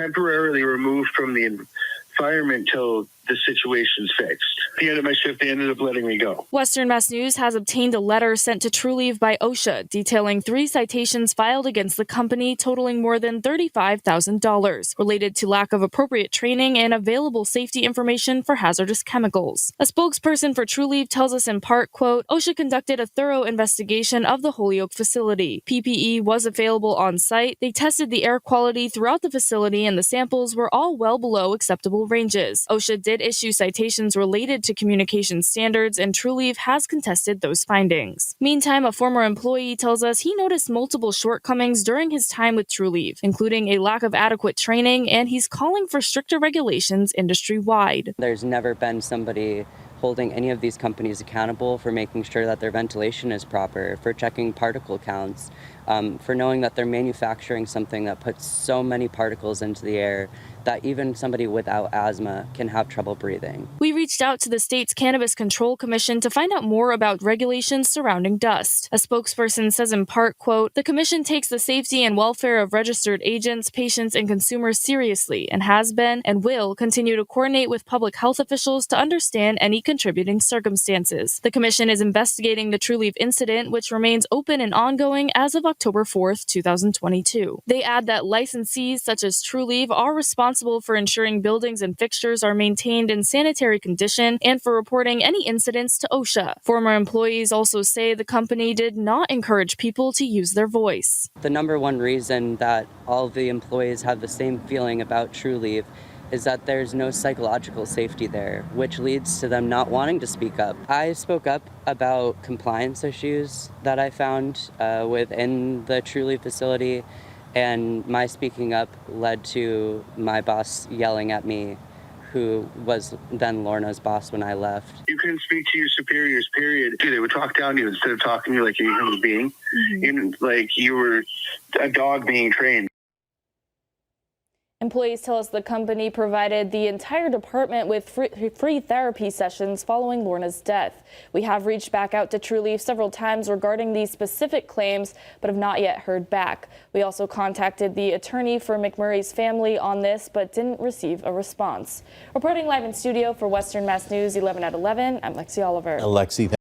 temporarily removed from the environment till the situation's fixed. At the end of my shift, they ended up letting me go. Western Mass News has obtained a letter sent to TruLeave by OSHA detailing 3 citations filed against the company totaling more than $35,000 related to lack of appropriate training and available safety information for hazardous chemicals. A spokesperson for TruLeave tells us in part, quote, OSHA conducted a thorough investigation of the Holyoke facility. PPE was available on site. They tested the air quality throughout the facility and the samples were all well below acceptable ranges. OSHA did issue citations related to communication standards, and TruLeave has contested those findings. Meantime, a former employee tells us he noticed multiple shortcomings during his time with TruLeave, including a lack of adequate training, and he's calling for stricter regulations industry-wide. There's never been somebody holding any of these companies accountable for making sure that their ventilation is proper, for checking particle counts, for knowing that they're manufacturing something that puts so many particles into the air that even somebody without asthma can have trouble breathing. We reached out to the state's Cannabis Control Commission to find out more about regulations surrounding dust. A spokesperson says in part, quote, the commission takes the safety and welfare of registered agents, patients, and consumers seriously and has been and will continue to coordinate with public health officials to understand any contributing circumstances. The commission is investigating the TruLeave incident, which remains open and ongoing as of October 4th, 2022. They add that licensees such as TruLeave are responsible for ensuring buildings and fixtures are maintained in sanitary condition and for reporting any incidents to OSHA. Former employees also say the company did not encourage people to use their voice. The number one reason that all of the employees have the same feeling about TruLeave is that there's no psychological safety there, which leads to them not wanting to speak up. I spoke up about compliance issues that I found within the TruLeave facility, and my speaking up led to my boss yelling at me, who was then Lorna's boss when I left. You couldn't speak to your superiors, period. They would talk down to you instead of talking to you like you're a human being, like you were a dog being trained. Employees tell us the company provided the entire department with free therapy sessions following Lorna's death. We have reached back out to TruLeave several times regarding these specific claims, but have not yet heard back. We also contacted the attorney for McMurray's family on this, but didn't receive a response. Reporting live in studio for Western Mass News 11 at 11, I'm Lexi Oliver. Lexi,